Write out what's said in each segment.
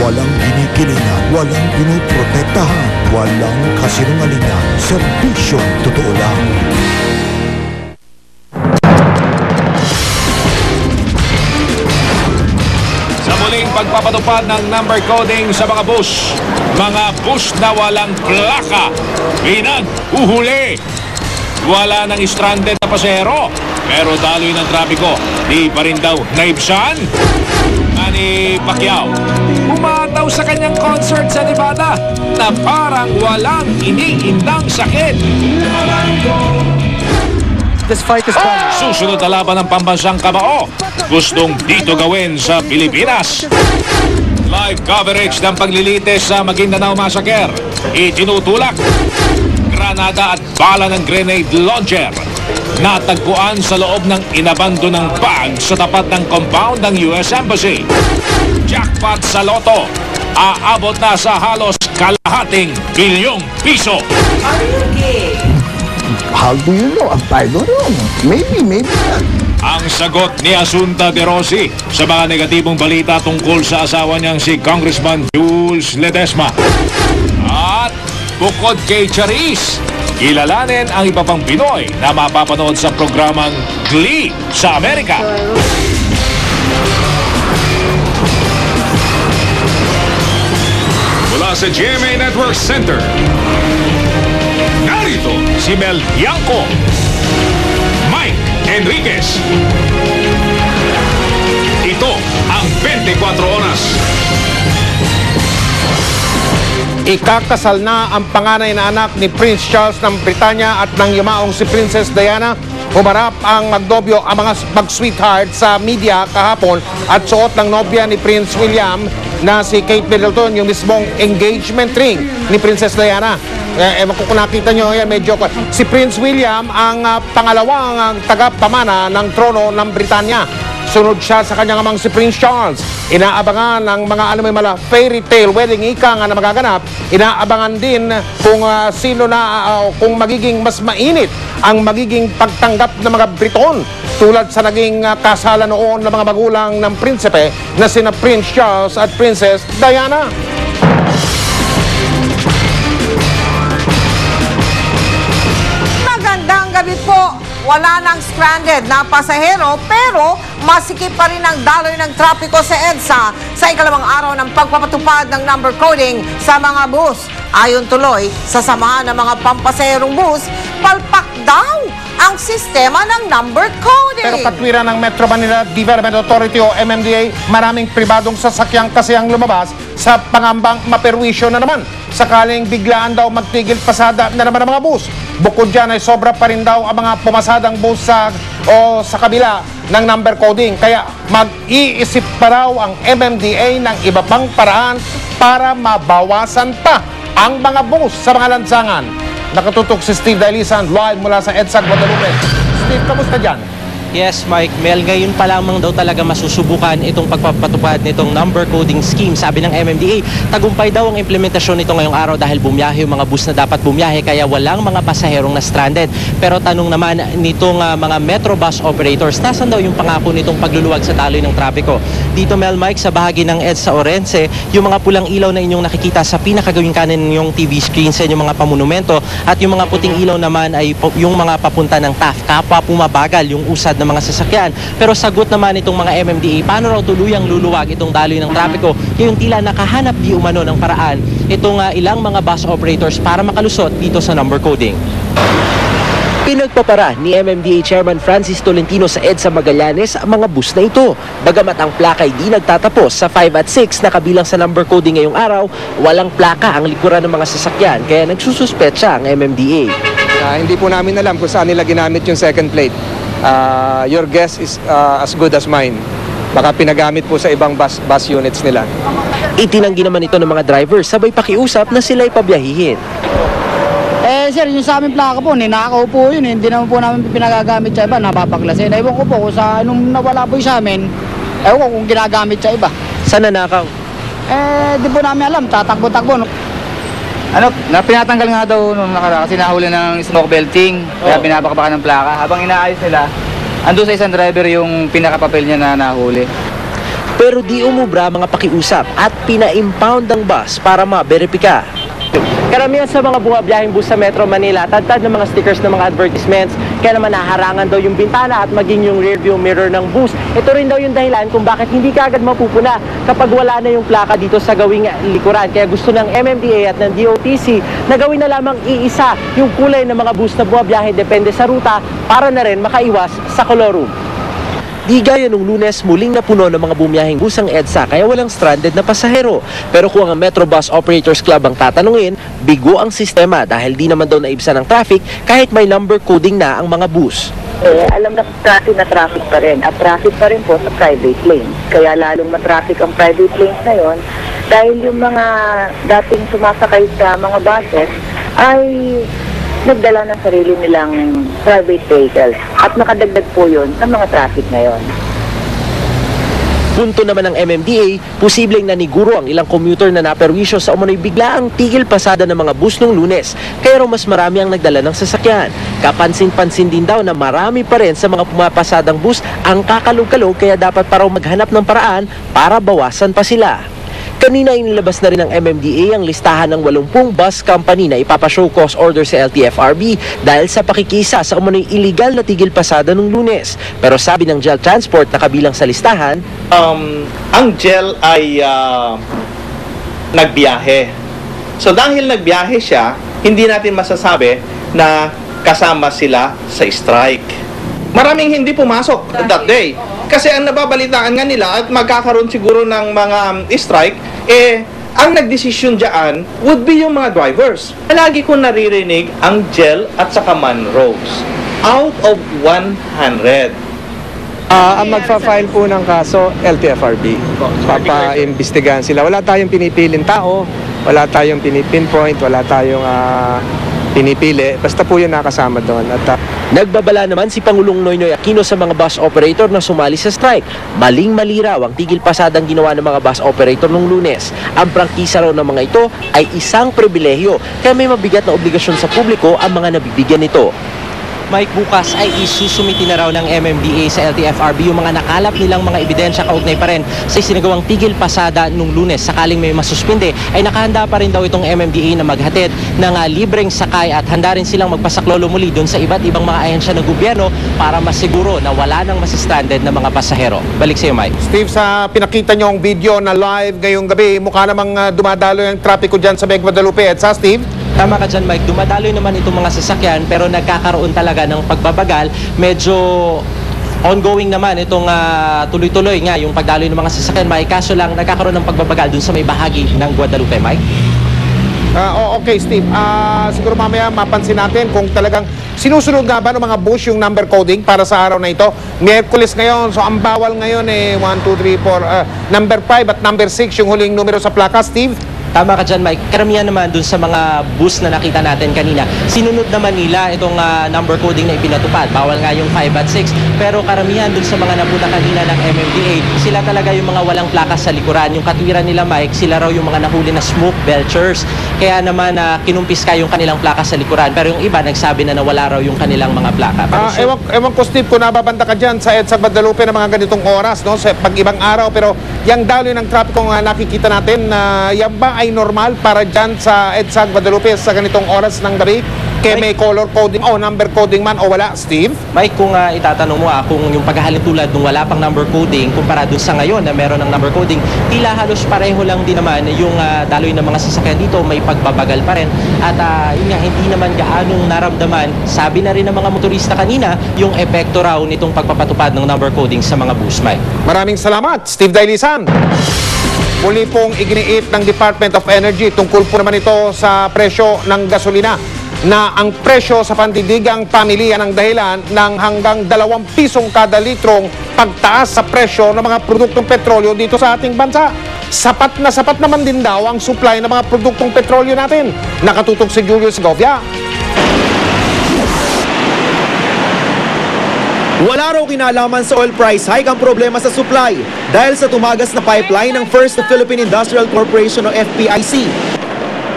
Walang kinikilingan, walang pinoprotektahan, walang kasinungalingan. Serbisyong totoo lang. Sa muling pagpapatupad ng number coding sa mga bus na walang plaka, pinag-uhuli. Wala nang stranded na pasahero, pero daloy ng trapiko, di pa rin daw naibsan. Manny Pacquiao umataw sa kanyang concert sa Nevada na parang walang iniindang sakit. This fight is coming. Susunod na laban ng pambansang kabao, gustong dito gawin sa Pilipinas. Live coverage ng paglilitis sa Maguindanao Massacre. Itinutulak granada at bala ng grenade launcher. Natagpuan sa loob ng inabandonang bag sa tapat ng compound ng US Embassy. Jackpot sa loto, aabot na sa halos kalahating bilyong piso. How do you know? I don't know. Maybe not. Ang sagot ni Asunta De Rossi sa mga negatibong balita tungkol sa asawa niyang si Congressman Jules Ledesma. At bukod kay Charis, kilalanin ang iba pang Pinoy na mapapanood sa programang Glee sa Amerika. Mula sa GMA Network Center, narito si Mel Bianco, Mike Enriquez. Ito ang 24 Oras. Ikakasal na ang panganay na anak ni Prince Charles ng Britanya at ng yumaong si Princess Diana. Humarap ang magnobyo ang mga mag-sweetheart sa media kahapon at suot ng nobya ni Prince William na si Kate Middleton yung mismong engagement ring ni Princess Diana. Ewan ko kung nakita nyo yan, medyo si Prince William ang pangalawang tagapamana ng trono ng Britanya. Sunod siya sa kanyang amang si Prince Charles. Inaabangan ng mga mala fairy tale wedding ika nga na magaganap. Inaabangan din kung sino na kung magiging mas mainit ang magiging pagtanggap ng mga Briton tulad sa naging kasalan noon ng mga magulang ng prinsipe na sina Prince Charles at Princess Diana. Magandang gabi po. Wala nang stranded na pasahero pero masikip pa rin ang daloy ng trapiko sa EDSA sa ikalawang araw ng pagpapatupad ng number coding sa mga bus. Ayon tuloy sa samahan ng mga pampasaherong bus, palpak daw ang sistema ng number coding. Pero katwiran ng Metro Manila Development Authority o MMDA, maraming pribadong sasakyan kasi ang lumabas sa pangambang maperwisyo na naman. Sakaling biglaan daw magtigil pasada na naman ang mga bus. Bukod dyan ay sobra pa rin daw ang mga pumasadang bus sa kabila ng number coding. Kaya mag-iisip pa raw ang MMDA ng iba pang paraan para mabawasan pa ang mga bus sa mga lansangan. Nakatutok si Steve Dailisan live mula sa EDSA Guadalupe. Steve, kamusta dyan? Yes, Mike. Mel, ngayon pa lamang daw talaga masusubukan itong pagpapatupad nitong number coding scheme. Sabi ng MMDA, tagumpay daw ang implementasyon nito ngayong araw dahil bumiyahe yung mga bus na dapat bumiyahe kaya walang mga pasaherong na stranded. Pero tanong naman nitong mga metro bus operators, nasan daw yung pangako nitong pagluluwag sa taloy ng trapiko? Dito, Mel, Mike, sa bahagi ng EDSA Orense, yung mga pulang ilaw na inyong nakikita sa pinakagawing kanan yung TV screen sa inyong mga pamonumento at yung mga puting ilaw naman ay yung mga papunta ng TAF. Kapwa pumabagal yung usad ng mga sasakyan. Pero sagot naman itong mga MMDA, paano raw tuluyang luluwag itong daloy ng trapiko? Yung tila nakahanap di umano ng paraan itong ilang mga bus operators para makalusot dito sa number coding. Pinagpapara ni MMDA Chairman Francis Tolentino sa EDSA Magallanes ang mga bus na ito. Bagamat ang plaka ay di nagtatapos sa 5 at 6 na kabilang sa number coding ngayong araw, walang plaka ang likuran ng mga sasakyan kaya nagsususpetsa ang MMDA. Hindi po namin alam kung saan nila ginamit yung second plate. Your guess is as good as mine. Baka pinagamit po sa ibang bus units nila. Itinanggi naman ito ng mga driver sabay pakiusap na sila'y pabiyahihin. Sir, yung sa aming plaka po, ninakaw po yun. Hindi naman po namin pinagagamit sa iba, napapaklasin. Ewan ko po kung nung nawala po yung sa amin, ewan ko kung ginagamit sa iba. Saan nanakaw? Di po namin alam, tatakbo-takbo. Pinatanggal nga daw nung nakaraan kasi nahuli ng smoke belting, kaya binabakbakan ng plaka. Habang inaayos nila, ando sa isang driver yung pinakapapel niya na nahuli. Pero di umubra mga pakiusap at pina-impound ang bus para maberipika. Karamihan sa mga bumabiyahing bus sa Metro Manila, tadtad ng mga stickers ng mga advertisements, kaya naman naharangan daw yung bintana at maging yung rearview mirror ng bus. Ito rin daw yung dahilan kung bakit hindi kaagad mapupuna kapag wala na yung plaka dito sa gawing likuran. Kaya gusto ng MMDA at ng DOTC na gawin na lamang iisa yung kulay ng mga bus na bumabiyahe depende sa ruta para na rin makaiwas sa kolorum. Di gaya nung Lunes, muling napuno ng mga bumiyaheng bus ang EDSA kaya walang stranded na pasahero. Pero kung ang Metro Bus Operators Club ang tatanungin, bigo ang sistema dahil di naman daw naibsan ng traffic kahit may number coding na ang mga bus. Alam na traffic pa rin. At traffic pa rin po sa private lanes. Kaya lalong matraffic ang private lanes na yon dahil yung mga dating sumasakay sa mga buses ay nagdala ng sarili nilang private vehicles at nakadagdag po yun sa mga traffic ngayon. Punto naman ng MMDA, posibleng naniguro ang ilang commuter na naperwisyo sa umano'y biglaang tigil pasada ng mga bus nung Lunes, kaya raw mas marami ang nagdala ng sasakyan. Kapansin-pansin din daw na marami pa rin sa mga pumapasadang bus ang kakalog-kalog kaya dapat pa raw maghanap ng paraan para bawasan pa sila. Kanina inilabas na rin ng MMDA ang listahan ng 80 bus company na ipapashow cause order sa LTFRB dahil sa pakikisa sa umano'y illegal na tigil pasada nung Lunes. Pero sabi ng GEL Transport na kabilang sa listahan, ang GEL ay nagbiyahe. So dahil nagbiyahe siya, hindi natin masasabi na kasama sila sa strike. Maraming hindi pumasok that day. Kasi ang nababalitaan nga nila at magkakaroon siguro ng mga strike, ang nagdesisyon dyan would be yung mga drivers. Lagi ko naririnig ang GEL at saka Manrose. Out of 100. Ang magfa-file po ng kaso, LTFRB. Papaimbestigahan sila. Wala tayong pinipiling tao, wala tayong pinipinpoint, wala tayong pinipili. Basta po yun nakasama doon. At nagbabala naman si Pangulong Noynoy Aquino sa mga bus operator na sumali sa strike. Maling-mali raw ang tigil pasadang ginawa ng mga bus operator nung Lunes. Ang prangkisa raw ng mga ito ay isang pribilehyo, kaya may mabigat na obligasyon sa publiko ang mga nabibigyan nito. Mike, bukas ay isusumiti na raw ng MMDA sa LTFRB yung mga nakalap nilang mga ebidensya kaugnay pa rin sa isinagawang tigil pasada nung Lunes. Sakaling may masuspinde, ay nakahanda pa rin daw itong MMDA na maghatid ng libreng sakay at handa rin silang magpasaklolo muli doon sa iba't ibang mga ahensya ng gobyerno para masiguro na wala nang masistranded na mga pasahero. Balik sa iyo, Mike. Steve, sa pinakita nyo ang video na live ngayong gabi, mukha namang dumadalo yung trapiko dyan sa Meg Guadalupe. At sa Steve? Tama ka dyan, Mike. Dumadaloy naman itong mga sasakyan pero nagkakaroon talaga ng pagbabagal. Medyo ongoing naman itong tuloy-tuloy nga yung pagdaloy ng mga sasakyan, Mike. Kaso lang nagkakaroon ng pagbabagal dun sa may bahagi ng Guadalupe, Mike. Okay, Steve. Siguro mamaya mapansin natin kung talagang sinusunod nga ba ng mga bus yung number coding para sa araw na ito. Miyerkules ngayon, so ang bawal ngayon 1, 2, 3, 4, number 5 at number 6 yung huling numero sa plaka, Steve. Tama ka dyan, Mike. Karamihan naman dun sa mga bus na nakita natin kanina, sinunod naman nila itong number coding na ipinatupad. Bawal nga yung 5 at 6. Pero karamihan dun sa mga napunta kanina ng MMDA, sila talaga yung mga walang plaka sa likuran. Yung katwiran nila, Mike, sila raw yung mga nahuli na smoke belchers. Kaya naman kinumpiska yung kanilang plaka sa likuran. Pero yung iba, nagsabi na nawala raw yung kanilang mga plaka. Ewan ko, Steve, kung nababanda ka dyan sa EDSA Guadalupe ng mga ganitong oras, no? Sa pag-ibang araw. Pero yung daloy ng traffic kung nakikita natin, yan ba ay normal para dyan sa EDSA Guadalupe sa ganitong oras ng gabi? Kaya may color coding o number coding man o wala, Steve? Mike, kung itatanong mo kung yung paghahalin tulad nung wala pang number coding kumpara dun sa ngayon na meron ng number coding, tila halos pareho lang din naman yung daloy ng mga sasakyan dito, may pagbabagal pa rin. At yun nga, hindi naman gaanong naramdaman, sabi na rin ng mga motorista kanina, yung epekto raw nitong pagpapatupad ng number coding sa mga bus, Mike. Maraming salamat, Steve Dailisan. Muli pong iginiit ng Department of Energy tungkol po naman ito sa presyo ng gasolina na ang presyo sa pandidigang pamilya ng dahilan ng hanggang 2 pisong kada litrong pagtaas sa presyo ng mga produktong petrolyo dito sa ating bansa. Sapat naman din daw ang supply ng mga produktong petrolyo natin. Nakatutok si Julius Govia. Wala raw kinalaman sa oil price hike ang problema sa supply dahil sa tumagas na pipeline ng First Philippine Industrial Corporation o FPIC.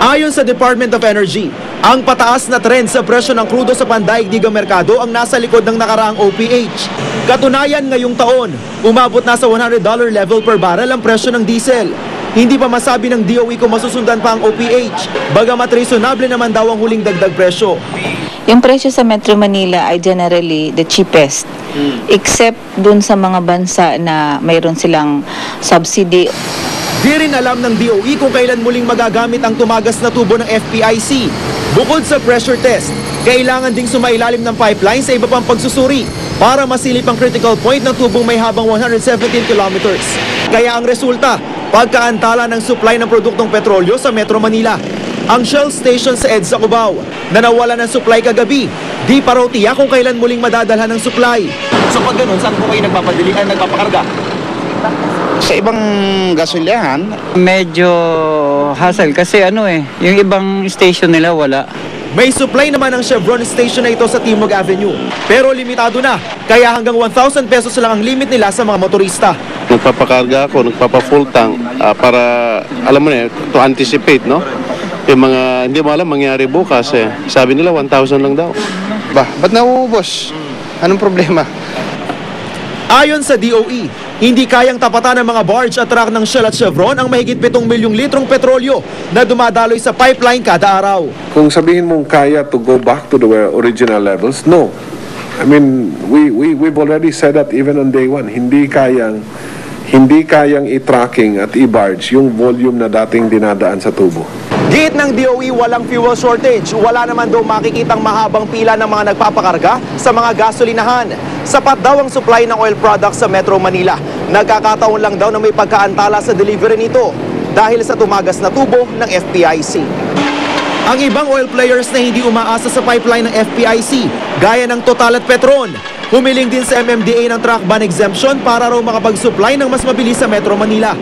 Ayon sa Department of Energy, ang pataas na trend sa presyo ng krudo sa pandaigdigang merkado ang nasa likod ng nakaraang OPH. Katunayan ngayong taon, umabot na sa $100 level per barrel ang presyo ng diesel. Hindi pa masabi ng DOE kung masusundan pa ang OPH, bagamat reasonable naman daw ang huling dagdag presyo. Yung presyo sa Metro Manila ay generally the cheapest, except dun sa mga bansa na mayroon silang subsidy. Di rin alam ng DOE kung kailan muling magagamit ang tumagas na tubo ng FPIC. Bukod sa pressure test, kailangan ding sumailalim ng pipeline sa iba pang pagsusuri para masilip ang critical point ng tubong may habang 117 kilometers. Kaya ang resulta, pagkaantala ng supply ng produktong petrolyo sa Metro Manila. Ang Shell station sa EDSA Cubao na nawala ng supply kagabi, di pa raw tiyak kung kailan muling madadalhan ng supply. So pag ganun, saan po kayo nagpapakarga? Sa ibang gasolinahan, medyo hassle kasi yung ibang station nila wala. May supply naman ang Chevron station na ito sa Timog Avenue. Pero limitado na, kaya hanggang 1,000 pesos lang ang limit nila sa mga motorista. Nagpapakarga ako, nagpapa-full tank para, alam mo na, to anticipate, no? Yung mga, hindi mo alam, mangyari bukas eh. Sabi nila, 1,000 lang daw. ba't nauubos? Anong problema? Ayon sa DOE, hindi kayang tapatan ng mga barge at truck ng Shell at Chevron ang mahigit 7 milyong litrong petrolyo na dumadaloy sa pipeline kada araw. Kung sabihin mong kaya to go back to the original levels, no. I mean, we've already said that even on day one. Hindi kayang i-tracking at i-barge yung volume na dating dinadaan sa tubo. Giit ng DOE, walang fuel shortage. Wala naman daw makikitang mahabang pila ng mga nagpapakarga sa mga gasolinahan. Sapat daw ang supply ng oil products sa Metro Manila. Nagkakataon lang daw na may pagkaantala sa delivery nito dahil sa tumagas na tubo ng FPIC. Ang ibang oil players na hindi umaasa sa pipeline ng FPIC, gaya ng Total at Petron, humiling din sa MMDA ng truck ban exemption para raw makapag-supply ng mas mabilis sa Metro Manila.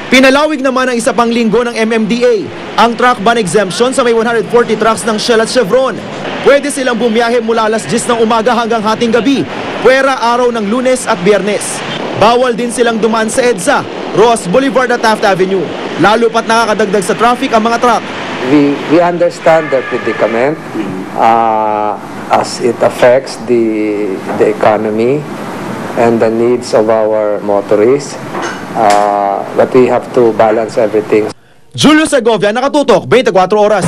Pinalawig naman ang isa pang linggo ng MMDA ang truck ban exemption sa may 140 trucks ng Shell at Chevron. Pwede silang bumiyahe mula alas 10 ng umaga hanggang hating gabi, puwera araw ng Lunes at Biyernes. Bawal din silang dumaan sa EDSA, Roas Boulevard at Taft Avenue, lalo pat nakakadagdag sa traffic ang mga truck. We understand their predicament as it affects the economy and the needs of our motorists. But we have to balance everything. Julio Segovia, Nakatutok, 24 Oras.